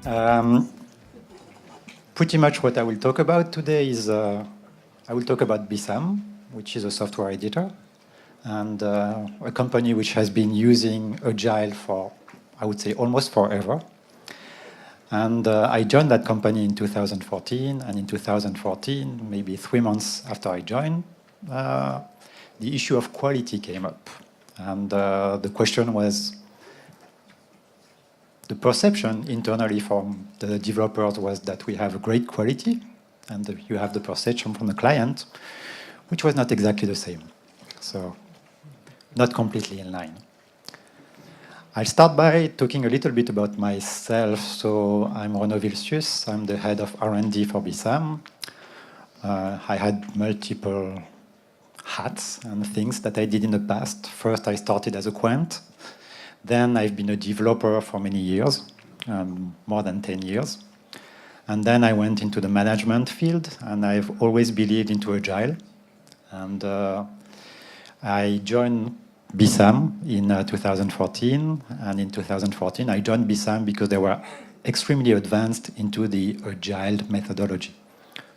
Um, Pretty much what I will talk about today is I will talk about BISAM, which is a software editor, and a company which has been using Agile for, I would say, almost forever. And I joined that company in 2014, and in 2014, maybe 3 months after I joined, the issue of quality came up. And the question was, the perception internally from the developers was that we have a great quality, and you have the perception from the client, which was not exactly the same. So, not completely in line. I'll start by talking a little bit about myself. So, I'm Renaud Wilsius. I'm the head of R&D for BISAM. I had multiple hats and things that I did in the past. First, I started as a quant. Then I've been a developer for many years, more than 10 years. And then I went into the management field, and I've always believed into Agile. And I joined BISAM in 2014. And in 2014, I joined BISAM because they were extremely advanced into the Agile methodology.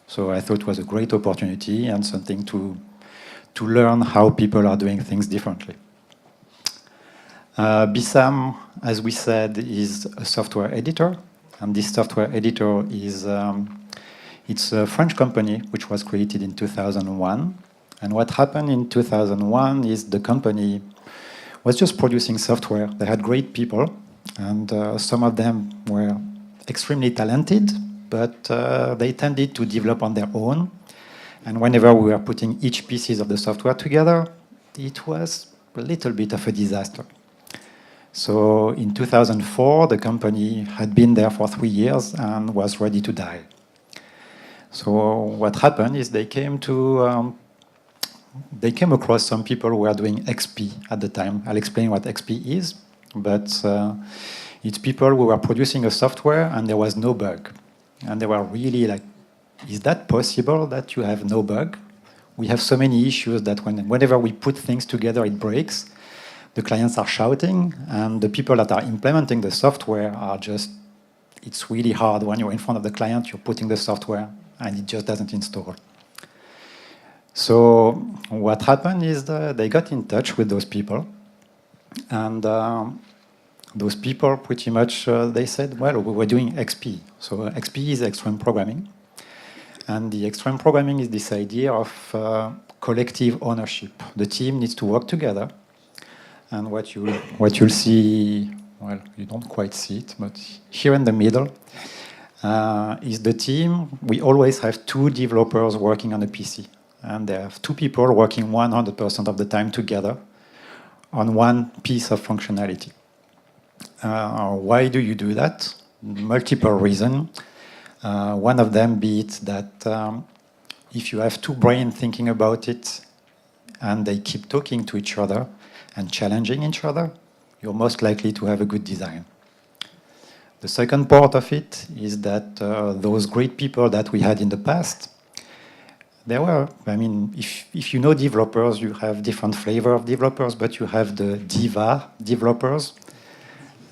So I thought it was a great opportunity and something to learn how people are doing things differently. BISAM, as we said, is a software editor, and this software editor is it's a French company which was created in 2001. And what happened in 2001 is the company was just producing software. They had great people, and some of them were extremely talented, but they tended to develop on their own. And whenever we were putting each pieces of the software together, it was a little bit of a disaster. So in 2004, the company had been there for 3 years and was ready to die. So what happened is they came across some people who were doing XP at the time. I'll explain what XP is, but it's people who were producing a software and there was no bug. And they were really like, is that possible that you have no bug? We have so many issues that whenever we put things together, it breaks. The clients are shouting, and the people that are implementing the software are just, it's really hard when you're in front of the client, you're putting the software, and it just doesn't install. So what happened is they got in touch with those people, and those people pretty much, they said, well, we were doing XP. So XP is extreme programming. And the extreme programming is this idea of collective ownership. The team needs to work together. And what you'll see, well, you don't quite see it, but here in the middle is the team. We always have 2 developers working on a PC. And there are 2 people working 100% of the time together on one piece of functionality. Why do you do that? Multiple reasons. One of them be it that if you have 2 brains thinking about it and they keep talking to each other and challenging each other, you're most likely to have a good design. The second part of it is that those great people that we had in the past, there were, I mean, if you know developers, you have different flavor of developers, but you have the diva developers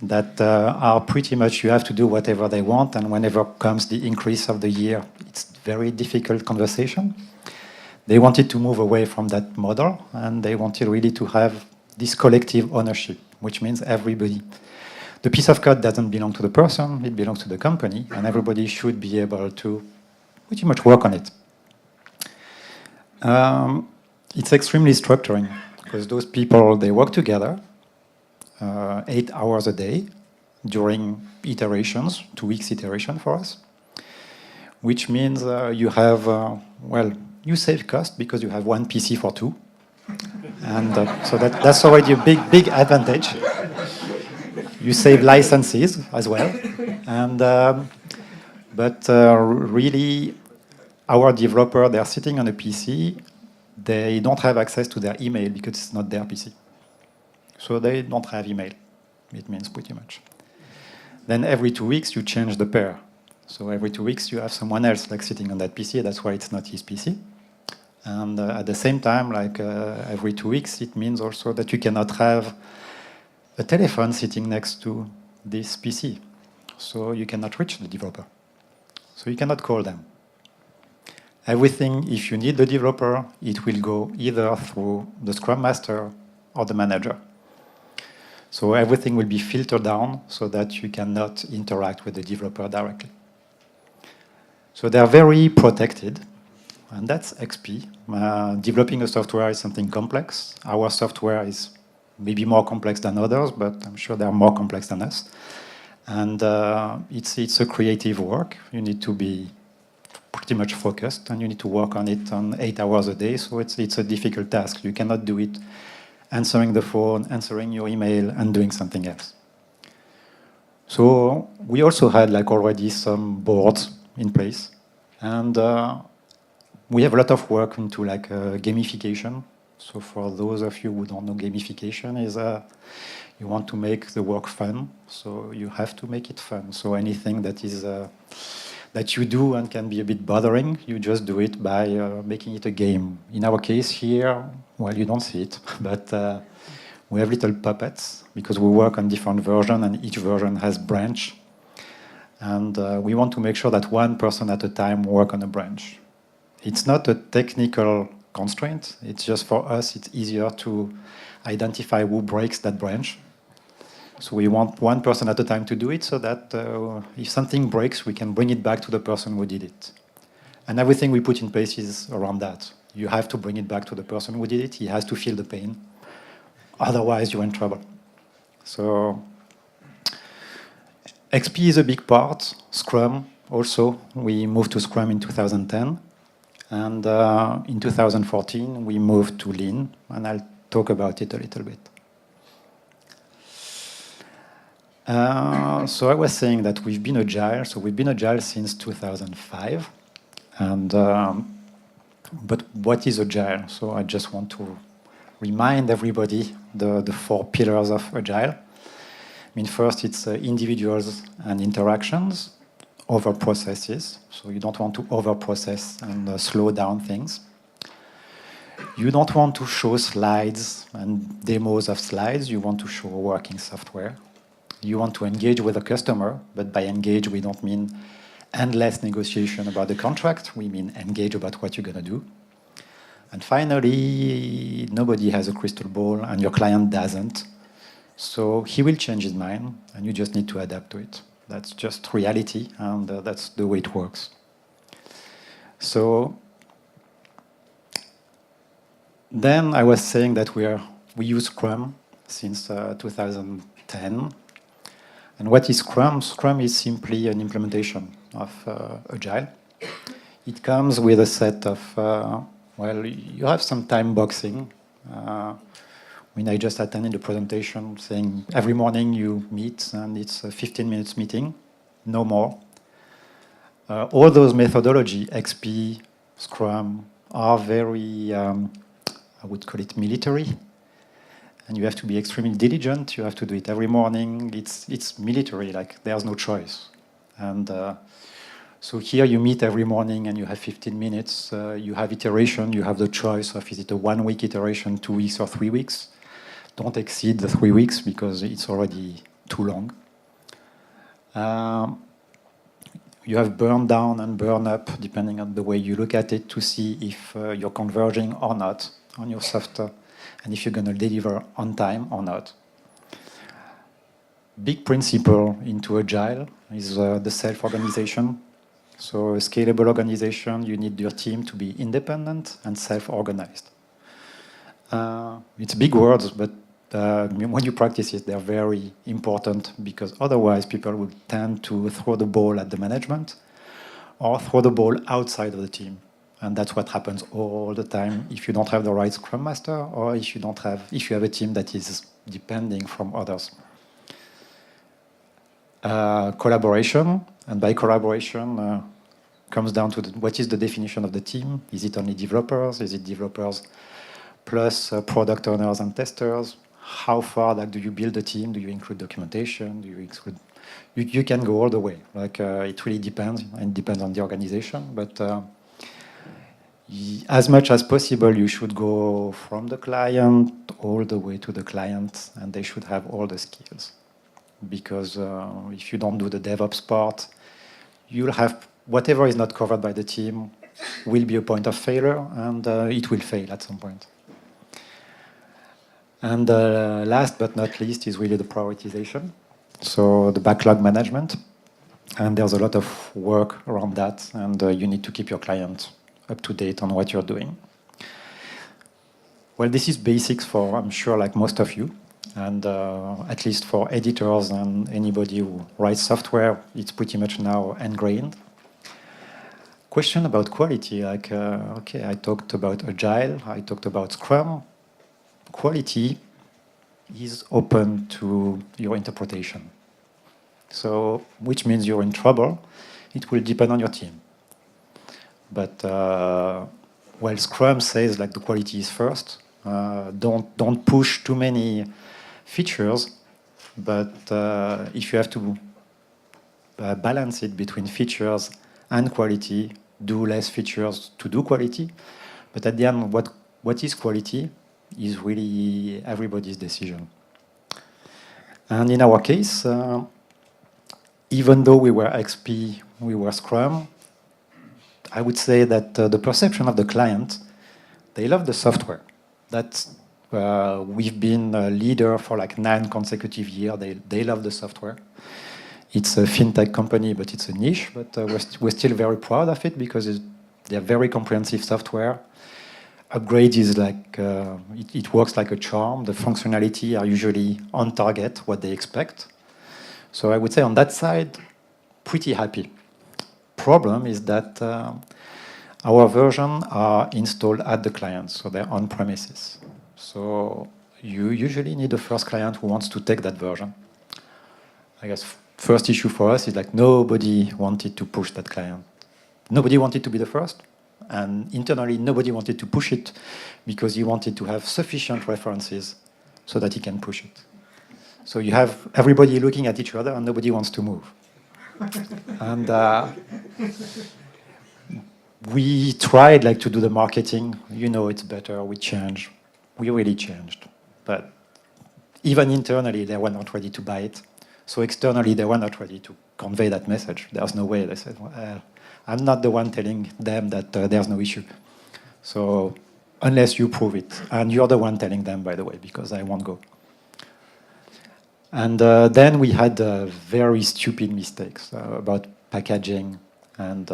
that are pretty much, you have to do whatever they want, and whenever comes the increase of the year, it's very difficult conversation. They wanted to move away from that model, and they wanted really to have this collective ownership, which means everybody. The piece of code doesn't belong to the person, it belongs to the company, and everybody should be able to pretty much work on it. It's extremely structuring, because those people, they work together 8 hours a day during iterations, 2 weeks iteration for us, which means you have, well, you save cost because you have 1 PC for 2. And so that's already a big advantage. You save licenses as well. And, but really, our developer, they're sitting on a PC. They don't have access to their email because it's not their PC. So they don't have email, it means pretty much. Then every 2 weeks, you change the pair. So every 2 weeks, you have someone else like sitting on that PC. That's why it's not his PC. And at the same time, like every 2 weeks, it means also that you cannot have a telephone sitting next to this PC. so you cannot reach the developer. So you cannot call them. Everything, if you need the developer, it will go either through the Scrum Master or the manager. So everything will be filtered down so that you cannot interact with the developer directly. So they're very protected, and that's XP. Developing a software is something complex. Our software is maybe more complex than others, but I'm sure they're more complex than us. And it's a creative work. You need to be pretty much focused, and you need to work on it on 8 hours a day, so it's a difficult task. You cannot do it answering the phone, answering your email, and doing something else. So we also had like already some boards in place, and we have a lot of work into like gamification. So for those of you who don't know, gamification is you want to make the work fun, so you have to make it fun. So anything that is that you do and can be a bit bothering, you just do it by making it a game. In our case here, well, you don't see it, but we have little puppets because we work on different versions and each version has branch. And we want to make sure that one person at a time work on a branch. It's not a technical constraint. It's just for us, it's easier to identify who breaks that branch. So we want one person at a time to do it so that if something breaks, we can bring it back to the person who did it. And everything we put in place is around that. You have to bring it back to the person who did it. He has to feel the pain. Otherwise, you're in trouble. So XP is a big part. Scrum also. We moved to Scrum in 2010. And in 2014, we moved to Lean. And I'll talk about it a little bit. So I was saying that we've been Agile. So we've been Agile since 2005. And but what is Agile? So I just want to remind everybody the 4 pillars of Agile. I mean, first, it's individuals and interactions over processes. So you don't want to over-process and slow down things. You don't want to show slides and demos of slides. You want to show working software. You want to engage with the customer, but by engage, we don't mean endless negotiation about the contract. We mean engage about what you're going to do. And finally, nobody has a crystal ball, and your client doesn't. So he will change his mind, and you just need to adapt to it. That's just reality, and that's the way it works. So then I was saying that we use Scrum since 2010. And what is Scrum? Scrum is simply an implementation of Agile. It comes with a set of, well, you have some time boxing. When I just attended a presentation saying every morning you meet and it's a 15 minutes meeting, no more. All those methodology, XP, Scrum, are very, I would call it military. And you have to be extremely diligent. You have to do it every morning. It's military, like there's no choice. And so here you meet every morning and you have 15 minutes. You have iteration. You have the choice of is it a 1 week iteration, 2 weeks, or 3 weeks. Don't exceed the 3 weeks because it's already too long. You have burn down and burn up, depending on the way you look at it, to see if you're converging or not on your software, and if you're going to deliver on time or not. Big principle into Agile is the self-organization. So a scalable organization, you need your team to be independent and self-organized. It's big words, but when you practice it, they're very important because otherwise people will tend to throw the ball at the management or throw the ball outside of the team. And that's what happens all the time if you don't have the right Scrum Master or if you have a team that is depending from others. Collaboration, and by collaboration comes down to what is the definition of the team? Is it only developers? Is it developers plus product owners and testers? How far do you build a team? Do you include documentation? Do you include? You can go all the way. Like it really depends, and depends on the organization. But as much as possible, you should go from the client all the way to the client, and they should have all the skills. because if you don't do the DevOps part, you'll have whatever is not covered by the team will be a point of failure, and it will fail at some point. And last but not least is really the prioritization. So the backlog management. And there's a lot of work around that, and you need to keep your client up to date on what you're doing. Well, this is basics for, I'm sure, like most of you. And at least for editors and anybody who writes software, it's pretty much now ingrained. Question about quality, like, okay, I talked about Agile, I talked about Scrum. Quality is open to your interpretation. So, which means you're in trouble. It will depend on your team. But while Scrum says like the quality is first, don't push too many features. But if you have to balance it between features and quality, do less features to do quality. But at the end, what is quality is really everybody's decision. And in our case, even though we were XP, we were Scrum, I would say that the perception of the client, they love the software. That's, we've been a leader for like 9 consecutive years. They love the software. It's a fintech company, but it's a niche. But we're still very proud of it because they're very comprehensive software. Upgrade is like, it works like a charm. The functionality are usually on target, what they expect. So I would say on that side, pretty happy. Problem is that our versions are installed at the client, so they're on premises. So you usually need a first client who wants to take that version. I guess first issue for us is like nobody wanted to push that client. Nobody wanted to be the first, and internally nobody wanted to push it because he wanted to have sufficient references so that he can push it. So you have everybody looking at each other and nobody wants to move. And we tried like to do the marketing. You know, it's better, we change. We really changed. But even internally, they were not ready to buy it. So externally, they were not ready to convey that message. There's no way. They said, well, I'm not the one telling them that there's no issue. So unless you prove it. And you're the one telling them, by the way, because I won't go. And then we had very stupid mistakes about packaging. And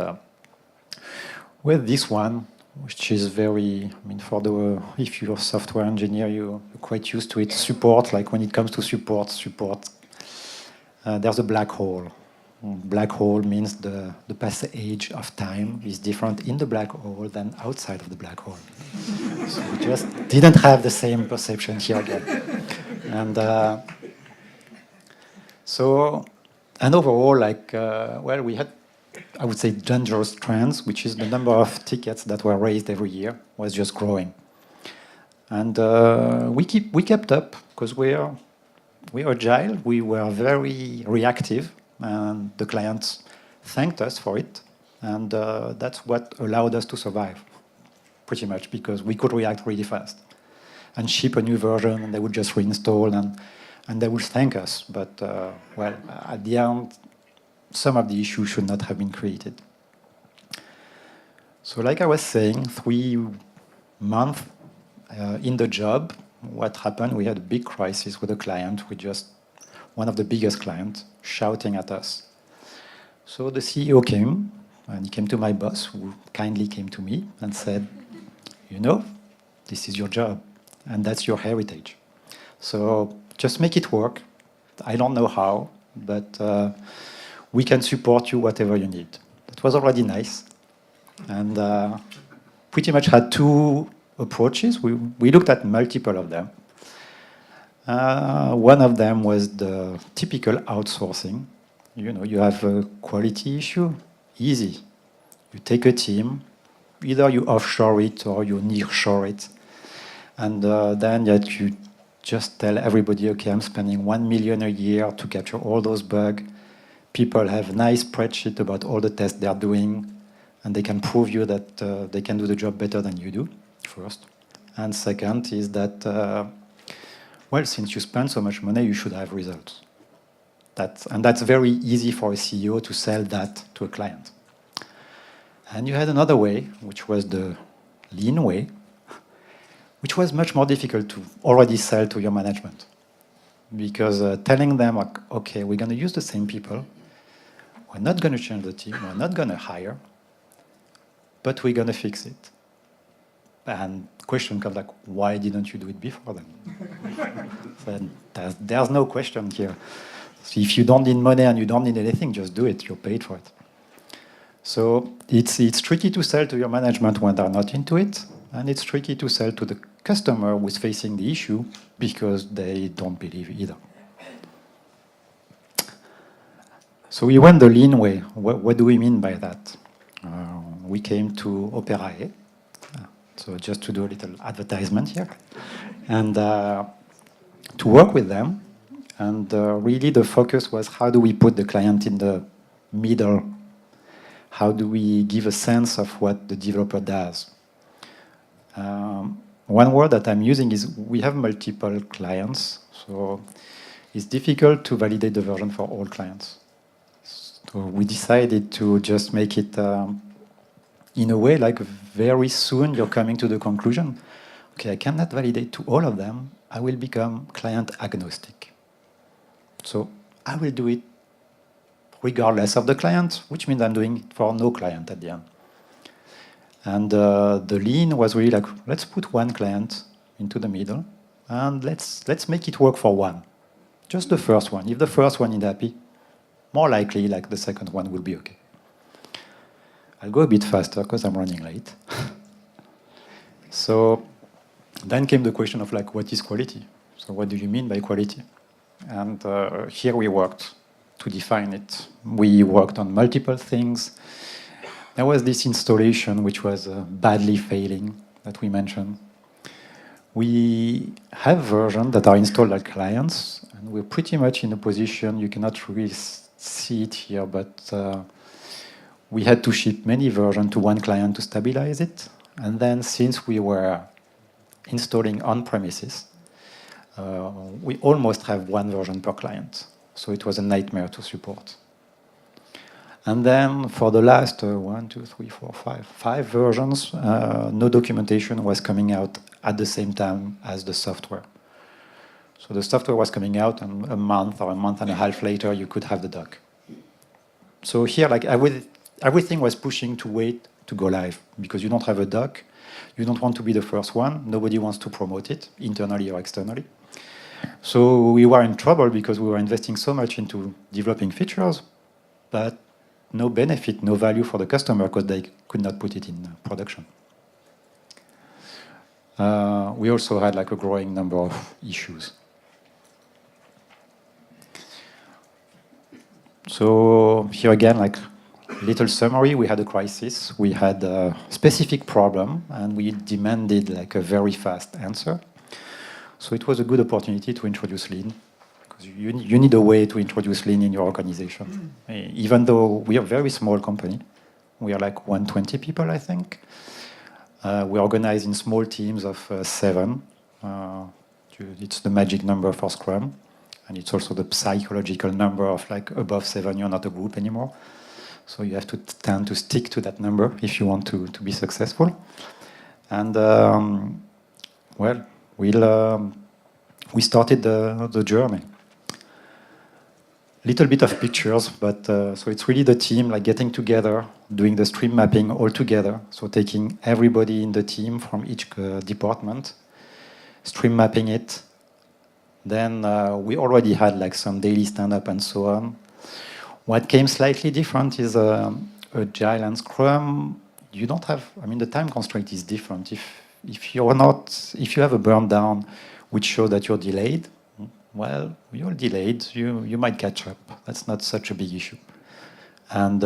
with this one, which is very, I mean, for the, if you're a software engineer, you're quite used to it. Support, like when it comes to support, there's a black hole. Black hole means the passage of time is different in the black hole than outside of the black hole. So we just didn't have the same perception here again. And so, and overall, like, well, we had, I would say, dangerous trends, which is the number of tickets that were raised every year was just growing. And we kept up because we're agile, we were very reactive, and the clients thanked us for it. And that's what allowed us to survive, pretty much, because we could react really fast and ship a new version, and they would just reinstall, and they would thank us. But, well, at the end, some of the issues should not have been created. So like I was saying, 3 months in the job, what happened, we had a big crisis with a client, one of the biggest clients, shouting at us. So the CEO came, and he came to my boss, who kindly came to me and said, you know, this is your job, and that's your heritage. So just make it work. I don't know how, but we can support you whatever you need. That was already nice. And pretty much had 2 approaches. We looked at multiple of them. One of them was the typical outsourcing. You know, you have a quality issue, easy. You take a team, either you offshore it or you nearshore it, and then you just tell everybody, okay, I'm spending 1 million a year to capture all those bugs. People have a nice spreadsheet about all the tests they're doing, and they can prove you that they can do the job better than you do, first. And second is that, well, since you spend so much money, you should have results. And that's very easy for a CEO to sell that to a client. And you had another way, which was the lean way, which was much more difficult to already sell to your management. Because telling them, like, okay, we're going to use the same people, we're not going to change the team, we're not going to hire, but we're going to fix it. And the question comes like, why didn't you do it before then? So there's no question here. So if you don't need money and you don't need anything, just do it, you're paid for it. So it's tricky to sell to your management when they're not into it, and it's tricky to sell to the customer who's facing the issue because they don't believe either. So we went the lean way. What do we mean by that? We came to Opera A, so just to do a little advertisement here, and to work with them. And really the focus was, how do we put the client in the middle? How do we give a sense of what the developer does? One word that I'm using is we have multiple clients, so it's difficult to validate the version for all clients. So we decided to just make it in a way like very soon you're coming to the conclusion, okay, I cannot validate to all of them, I will become client agnostic. So I will do it regardless of the client, which means I'm doing it for no client at the end. And the lean was really like, let's put one client into the middle, and let's make it work for one. Just the first one. If the first one is happy, more likely like the second one will be okay. I'll go a bit faster because I'm running late. So then came the question of like, what is quality? So what do you mean by quality? And here we worked to define it. We worked on multiple things. There was this installation which was badly failing that we mentioned. We have versions that are installed at clients, and we're pretty much in a position, you cannot really see it here, but we had to ship many versions to one client to stabilize it. And then since we were installing on premises, we almost have one version per client. So it was a nightmare to support. And then for the last 5 versions, no documentation was coming out at the same time as the software. So the software was coming out, and a month or a month and a half later, you could have the doc. So here, like everything was pushing to wait to go live, because you don't have a doc, you don't want to be the first one, nobody wants to promote it, internally or externally. So we were in trouble because we were investing so much into developing features, but no benefit, no value for the customer because they could not put it in production. We also had like a growing number of issues. So here again, like little summary, we had a crisis, we had a specific problem, and we demanded like a very fast answer. So it was a good opportunity to introduce Lean, because you need a way to introduce Lean in your organization. Even though we are a very small company, we are like 120 people, I think. We organize in small teams of 7. It's the magic number for Scrum, and it's also the psychological number of like above 7, you're not a group anymore. So you have to tend to stick to that number if you want to be successful. And well, we started the journey. Little bit of pictures, but so it's really the team like getting together, doing the stream mapping all together. So taking everybody in the team from each department, stream mapping it. Then we already had like some daily stand-up and so on. What came slightly different is Agile and Scrum. You don't have, I mean, the time constraint is different. If you have a burn down which shows that you're delayed, well, you're delayed, you might catch up. That's not such a big issue. And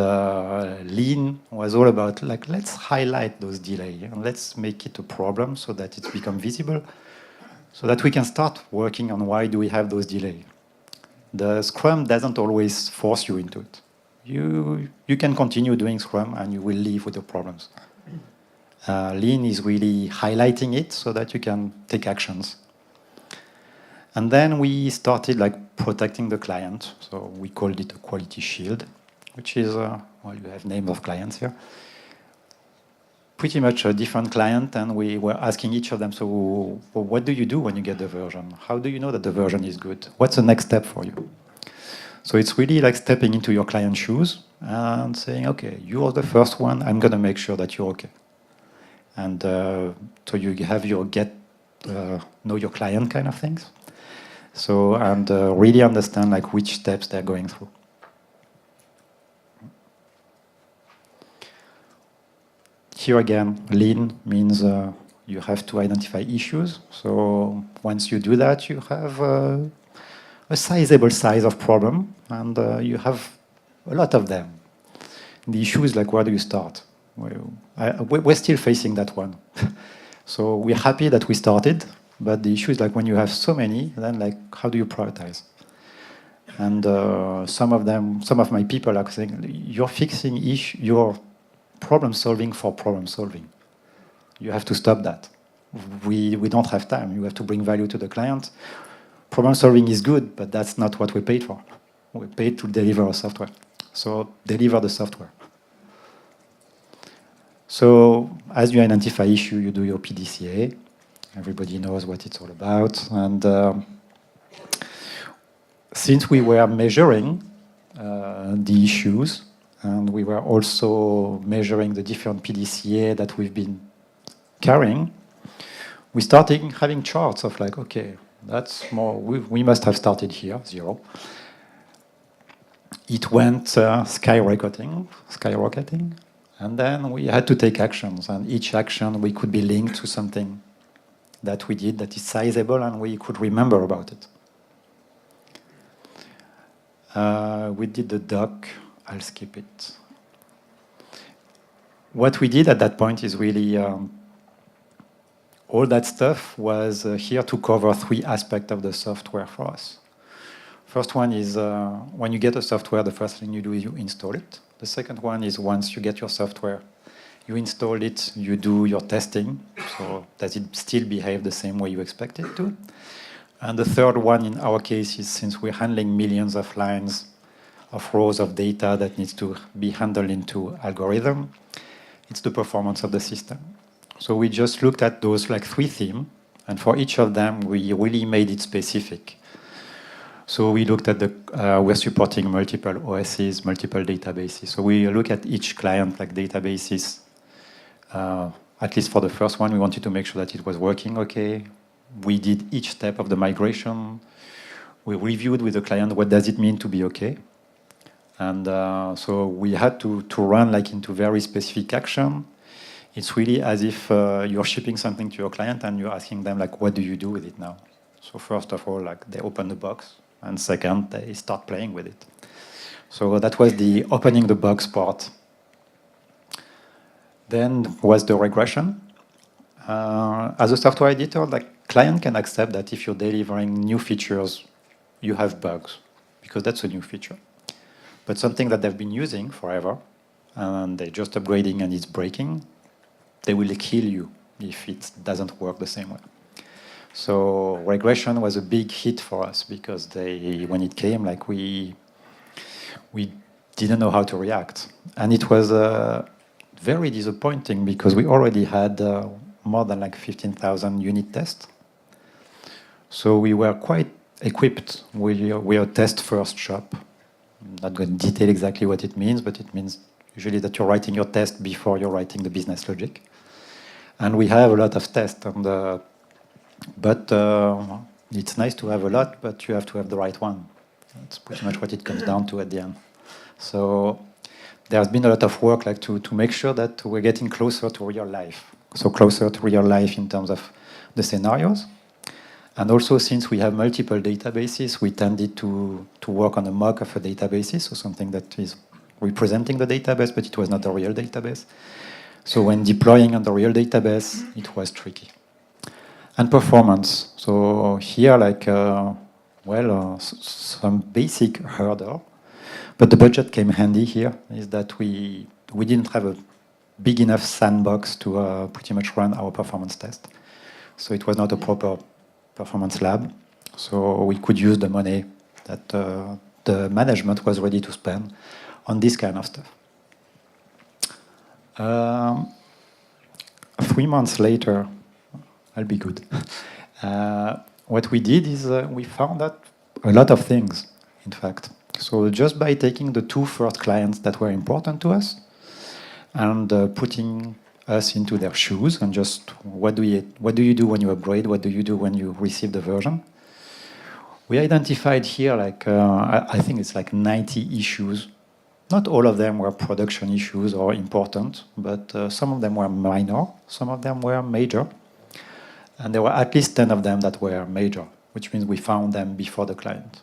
Lean was all about, like, let's highlight those delays and let's make it a problem so that it's become visible, so that we can start working on why do we have those delays. The Scrum doesn't always force you into it. You can continue doing Scrum and you will live with the problems. Lean is really highlighting it so that you can take actions. And then we started like protecting the client. So we called it a quality shield, which is, well, you have names of clients here. Pretty much a different client, and we were asking each of them, so well, what do you do when you get the version? How do you know that the version is good? What's the next step for you? So it's really like stepping into your client's shoes and saying, okay, you're the first one, I'm gonna make sure that you're okay. And so you have your know your client kind of things. So, and really understand like which steps they're going through. Here again, lean means you have to identify issues. So once you do that, you have a sizable size of problem, and you have a lot of them. The issue is like, where do you start? We're still facing that one. So we're happy that we started, but the issue is like when you have so many, then like how do you prioritize? And some of my people are saying, you're fixing your problem solving for problem solving. You have to stop that. We don't have time. You have to bring value to the client. Problem solving is good, but that's not what we paid for. We paid to deliver a software. So deliver the software. So as you identify issue, you do your PDCA. Everybody knows what it's all about. And since we were measuring the issues, and we were also measuring the different PDCA that we've been carrying, we started having charts of like, okay, that's more, we must have started here, 0. It went skyrocketing, and then we had to take actions, and each action we could be linked to something that we did that is sizable and we could remember about it. We did the doc, I'll skip it. What we did at that point is really, all that stuff was here to cover 3 aspects of the software for us. First one is when you get a software, the first thing you do is you install it. The second one is once you get your software, you install it, you do your testing. So does it still behave the same way you expect it to? And the third one in our case is since we're handling millions of lines of rows of data that needs to be handled into algorithm, it's the performance of the system. So we just looked at those like 3 themes, and for each of them, we really made it specific. So we looked at we're supporting multiple OSs, multiple databases. So we look at each client like databases. At least for the first one, we wanted to make sure that it was working okay. We did each step of the migration. We reviewed with the client what does it mean to be okay. And so we had to run like into very specific action. It's really as if you're shipping something to your client and you're asking them like, what do you do with it now? So first of all, like they open the box, and second, they start playing with it. So that was the opening the box part. Then was the regression. As a software editor, the client can accept that if you're delivering new features, you have bugs, because that's a new feature. But something that they've been using forever, and they're just upgrading and it's breaking, they will kill you if it doesn't work the same way. So regression was a big hit for us because when it came, like we didn't know how to react. And it was very disappointing because we already had more than like 15,000 unit tests. So we were quite equipped. We're a test-first shop. I'm not going to detail exactly what it means, but it means usually that you're writing your test before you're writing the business logic. And we have a lot of tests, but it's nice to have a lot, but you have to have the right one. That's pretty much what it comes down to at the end. So there's been a lot of work like to make sure that we're getting closer to real life. So closer to real life in terms of the scenarios. And also, since we have multiple databases, we tended to work on a mock of a database, so something that is representing the database, but it was not a real database. So when deploying on the real database, it was tricky. And performance. So here, like, some basic hurdle, but the budget came handy here, is that we didn't have a big enough sandbox to pretty much run our performance test. So it was not a proper performance lab. So we could use the money that the management was ready to spend on this kind of stuff. 3 months later, I'll be good. What we did is we found out a lot of things, in fact. So just by taking the 2 first clients that were important to us and putting us into their shoes and just what do you do when you upgrade, what do you do when you receive the version, we identified here like I think it's like 90 issues. Not all of them were production issues or important, but some of them were minor, some of them were major. And there were at least 10 of them that were major, which means we found them before the client.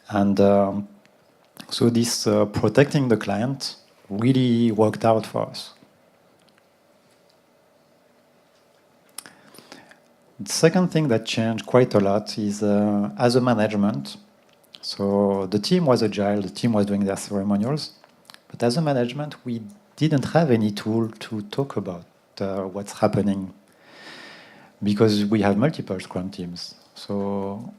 And so this protecting the client really worked out for us. The second thing that changed quite a lot is as a management. So the team was agile, the team was doing their ceremonials, but as a management, we didn't have any tool to talk about what's happening because we have multiple Scrum teams. So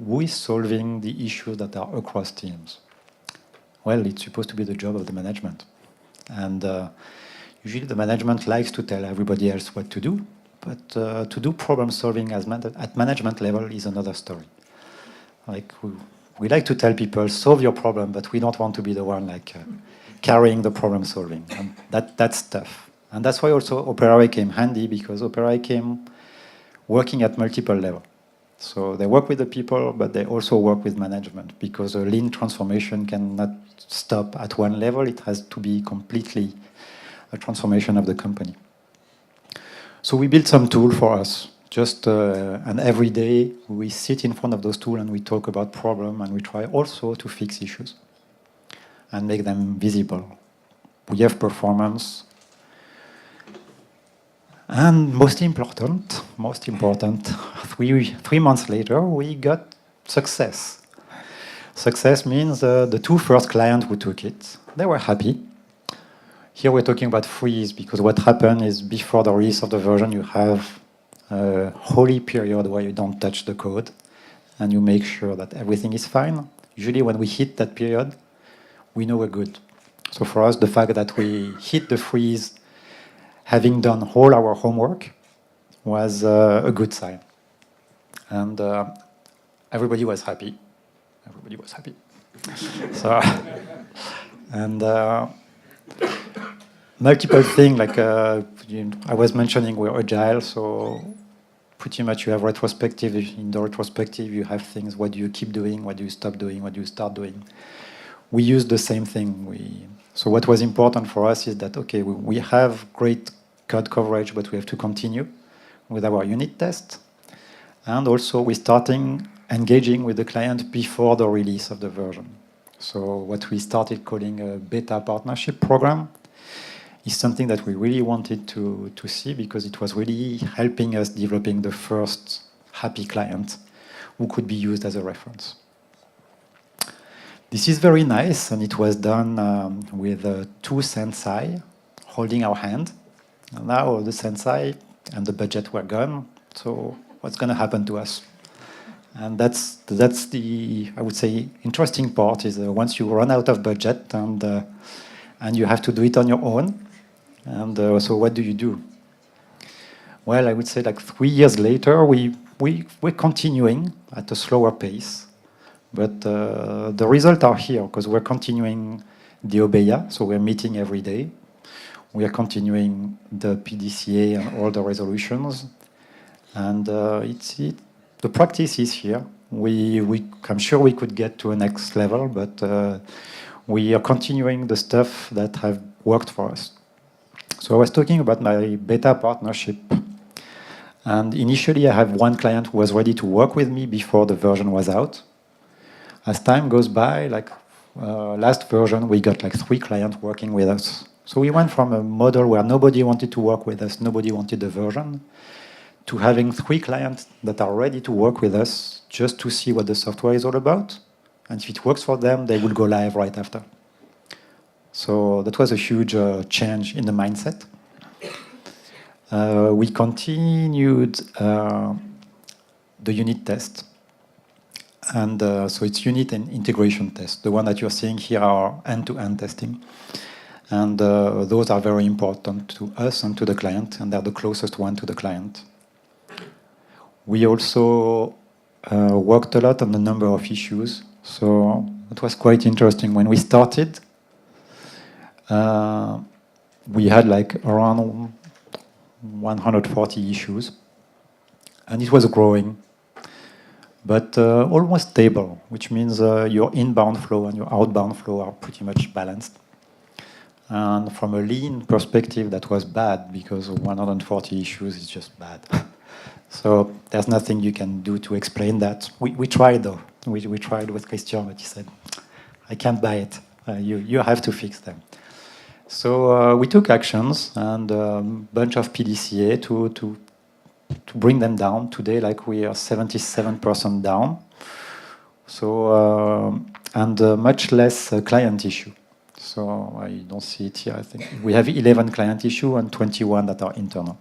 who is solving the issues that are across teams? Well, it's supposed to be the job of the management. And usually the management likes to tell everybody else what to do, but to do problem solving at management level is another story. Like we like to tell people, solve your problem, but we don't want to be the one like carrying the problem solving. And that's tough. And that's why also Opera came handy, because Opera came working at multiple levels. So they work with the people, but they also work with management, because a lean transformation cannot stop at one level. It has to be completely a transformation of the company. So we built some tool for us. And every day we sit in front of those tools and we talk about problem, and we try also to fix issues and make them visible. We have performance. And most important, 3 months later, we got success. Success means the 2 first clients who took it, they were happy. Here we're talking about freeze, because what happened is before the release of the version, you have a holy period where you don't touch the code and you make sure that everything is fine. Usually when we hit that period, we know we're good. So for us, the fact that we hit the freeze having done all our homework was a good sign. And everybody was happy. Everybody was happy. So, and multiple things, like I was mentioning, we're agile, so pretty much you have retrospective. In the retrospective, you have things, what do you keep doing, what do you stop doing, what do you start doing. We use the same thing. So what was important for us is that, okay, we have great code coverage, but we have to continue with our unit test. And also we're starting engaging with the client before the release of the version. So what we started calling a beta partnership program is something that we really wanted to see, because it was really helping us developing the first happy client who could be used as a reference. This is very nice, and it was done with 2 sensei holding our hand. And now the sensei and the budget were gone, so what's going to happen to us? And that's the, I would say, interesting part, is once you run out of budget and you have to do it on your own. And so what do you do? Well, I would say like 3 years later, we're continuing at a slower pace. But the results are here, because we're continuing the OBEA, so we're meeting every day. We are continuing the PDCA and all the resolutions. And the practice is here. I'm sure we could get to a next level, but we are continuing the stuff that have worked for us. So I was talking about my beta partnership. And initially, I have 1 client who was ready to work with me before the version was out. As time goes by, like last version, we got like 3 clients working with us. So we went from a model where nobody wanted to work with us, nobody wanted the version, to having 3 clients that are ready to work with us just to see what the software is all about. And if it works for them, they will go live right after. So that was a huge change in the mindset. We continued the unit test. And so it's unit and integration tests. The one that you're seeing here are end-to-end testing. And those are very important to us and to the client, and they're the closest one to the client. We also worked a lot on the number of issues. So it was quite interesting. When we started, we had like around 140 issues, and it was growing, but almost stable, which means your inbound flow and your outbound flow are pretty much balanced. And from a lean perspective, that was bad, because 140 issues is just bad. So there's nothing you can do to explain that. We tried, though. We tried with Christian, but he said, I can't buy it. You have to fix them. So we took actions and a bunch of PDCA to bring them down. Today, like, we are 77% down. So and much less client issue. So I don't see it here. I think we have 11 client issue and 21 that are internal.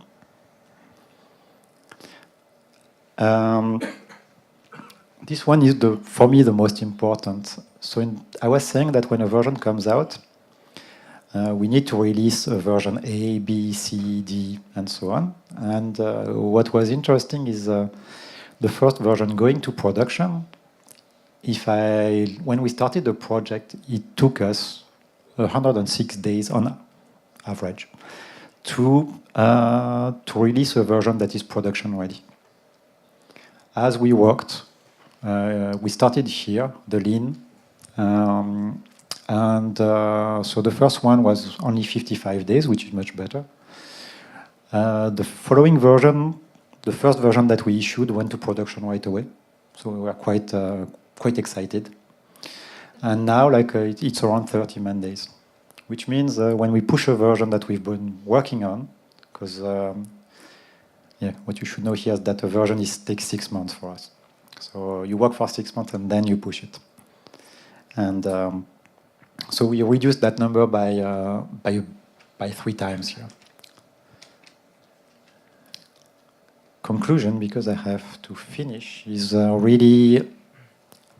This one is, for me, the most important. So I was saying that when a version comes out, we need to release a version A, B, C, D, and so on. And what was interesting is the first version going to production. When we started the project, it took us 106 days on average to release a version that is production ready. As we worked, we started here, the lean, so the first one was only 55 days, which is much better. The following version, the first version that we issued, went to production right away. So we were quite excited. And now, like, it's around 30 man days, which means when we push a version that we've been working on, because what you should know here is that a version takes 6 months for us. So you work for 6 months and then you push it. And so we reduced that number by 3 times here. Conclusion, because I have to finish, is really,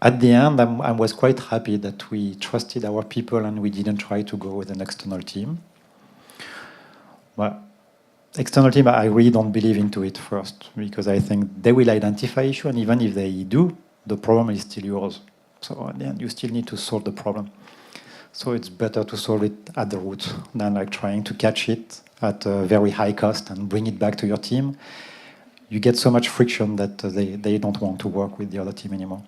at the end, I was quite happy that we trusted our people and we didn't try to go with an external team. Well, external team, I really don't believe into it first, because I think they will identify issue, and even if they do, the problem is still yours. So at the end, you still need to solve the problem. So it's better to solve it at the root than like trying to catch it at a very high cost and bring it back to your team. You get so much friction that they don't want to work with the other team anymore.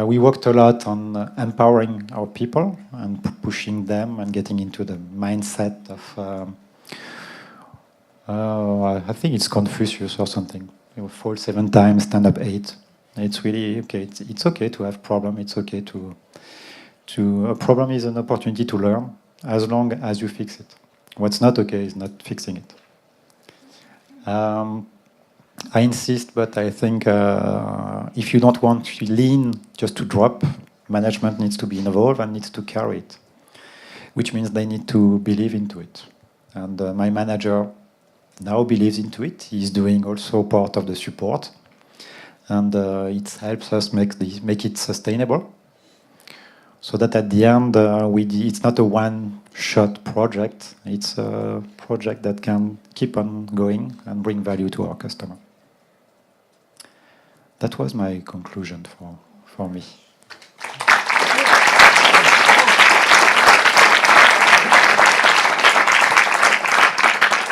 We worked a lot on empowering our people and pushing them and getting into the mindset of, I think it's Confucius or something. You fall 7 times, stand up 8. It's really okay. It's okay to have problem. It's okay to a problem is an opportunity to learn, as long as you fix it. What's not okay is not fixing it. I insist, but I think if you don't want lean just to drop, management needs to be involved and needs to carry it, which means they need to believe into it. And my manager now believes into it. He's doing also part of the support, and it helps us make it sustainable, so that at the end it's not a one-shot project. It's a project that can keep on going and bring value to our customer. That was my conclusion for me.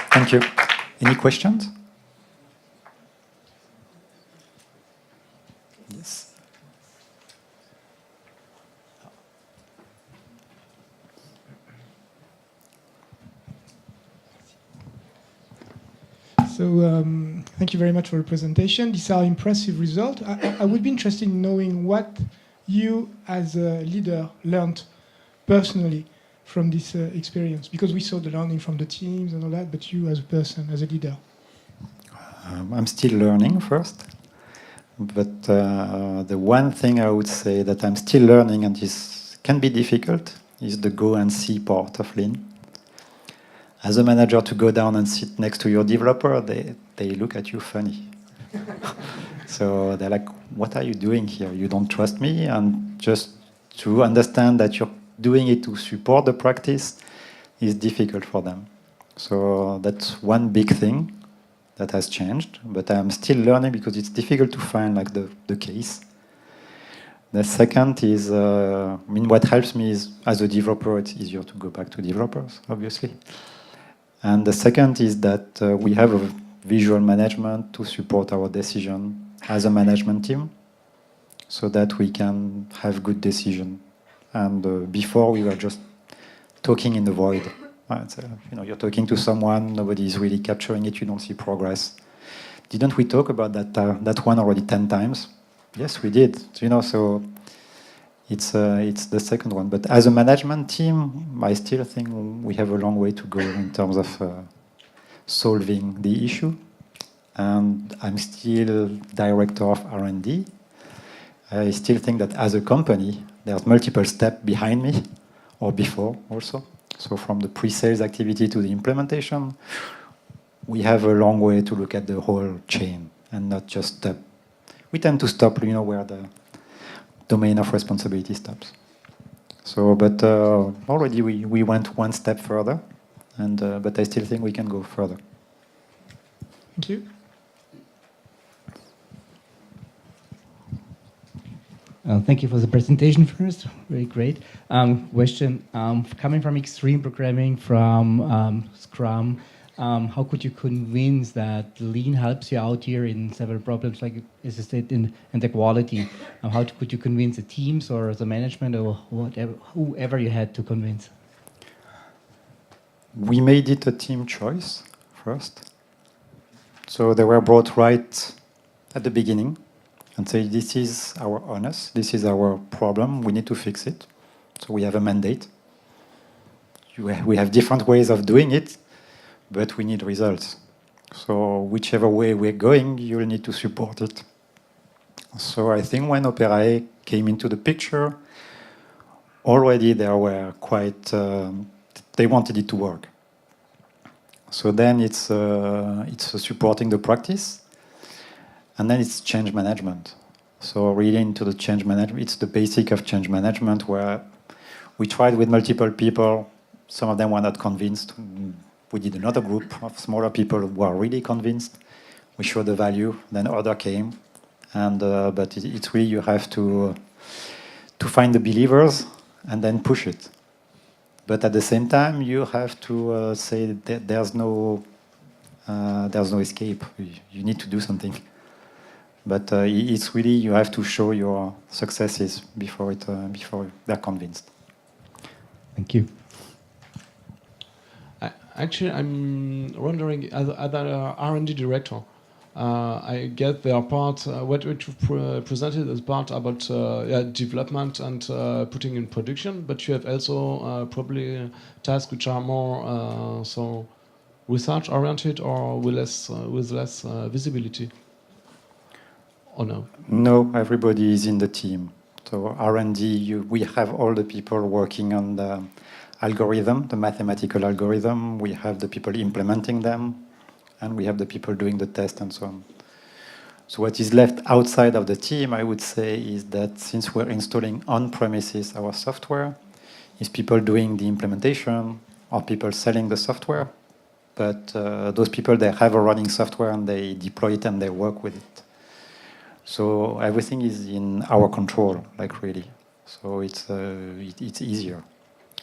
Thank you. Any questions? Yes. So thank you very much for the presentation. These are impressive results. I would be interested in knowing what you as a leader learned personally from this experience, because we saw the learning from the teams and all that, but you as a person, as a leader. I'm still learning first, but the one thing I would say that I'm still learning, and this can be difficult, is the go and see part of Lean. As a manager, to go down and sit next to your developer, they look at you funny. So they're like, what are you doing here? You don't trust me? And just to understand that you're doing it to support the practice is difficult for them. So that's one big thing that has changed, but I'm still learning because it's difficult to find like the case. The second is, what helps me is, as a developer, it's easier to go back to developers, obviously. And the second is that we have a visual management to support our decision as a management team, so that we can have good decision. And before we were just talking in the void. You're talking to someone, nobody is really capturing it, you don't see progress. Didn't we talk about that one already 10 times? Yes, we did. So it's the second one. But as a management team, I still think we have a long way to go in terms of solving the issue. And I'm still director of R&D. I still think that as a company, there's multiple steps behind me, or before also. So from the pre-sales activity to the implementation, we have a long way to look at the whole chain and not just we tend to stop, where the domain of responsibility stops. So, but already we went one step further, but I still think we can go further. Thank you. Thank you for the presentation first. Very great. Question, coming from extreme programming, from Scrum, how could you convince that Lean helps you out here in several problems, like as I said, in the quality? How could you convince the teams or the management or whatever, whoever you had to convince? We made it a team choice first. So they were brought right at the beginning and say, this is our onus, this is our problem, we need to fix it. So we have a mandate. We have different ways of doing it, but we need results. So whichever way we're going, you'll need to support it. So I think when Opera came into the picture, already they were quite, they wanted it to work. So then it's supporting the practice, and then it's change management. So really into the change management, it's the basic of change management, where we tried with multiple people. Some of them were not convinced. We did another group of smaller people who were really convinced. We showed the value. Then other came, but it's really you have to find the believers and then push it. But at the same time, you have to say that there's no escape. You need to do something. But it's really you have to show your successes before they're convinced. Thank you. Actually, I'm wondering, as an R&D director, I get their part, what you presented as part about development and putting in production, but you have also probably tasks which are more research-oriented or with less visibility, or no? No, everybody is in the team. So R&D, we have all the people working on the algorithm, the mathematical algorithm. We have the people implementing them, and we have the people doing the test and so on. So what is left outside of the team, I would say, is that since we're installing on-premises our software, is people doing the implementation or people selling the software. But those people, they have a running software and they deploy it and they work with it. So everything is in our control, like really. So it's easier.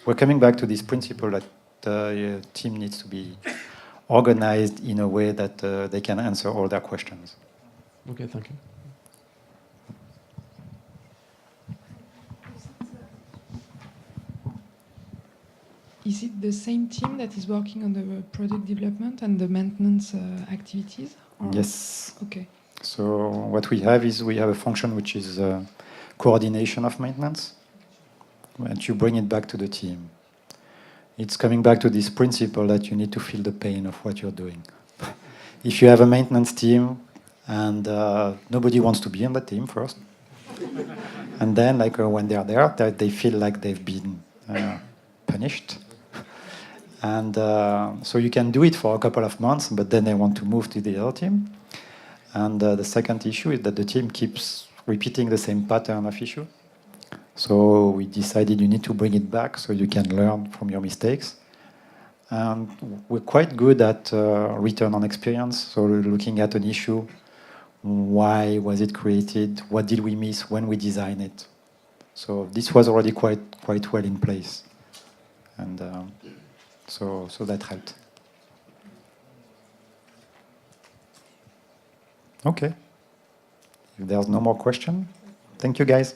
We're coming back to this principle that the team needs to be organized in a way that they can answer all their questions. Okay, thank you. Is it the same team that is working on the product development and the maintenance activities? Or? Yes. Okay. So what we have is we have a function which is coordination of maintenance, and you bring it back to the team. It's coming back to this principle that you need to feel the pain of what you're doing. If you have a maintenance team and nobody wants to be on the team first, and then like when they are there, they feel like they've been punished. And so you can do it for a couple of months, but then they want to move to the other team. And the second issue is that the team keeps repeating the same pattern of issue. So we decided you need to bring it back so you can learn from your mistakes. And we're quite good at return on experience. So looking at an issue, why was it created? What did we miss when we designed it? So this was already quite well in place. And so that helped. Okay. If there's no more question, thank you guys.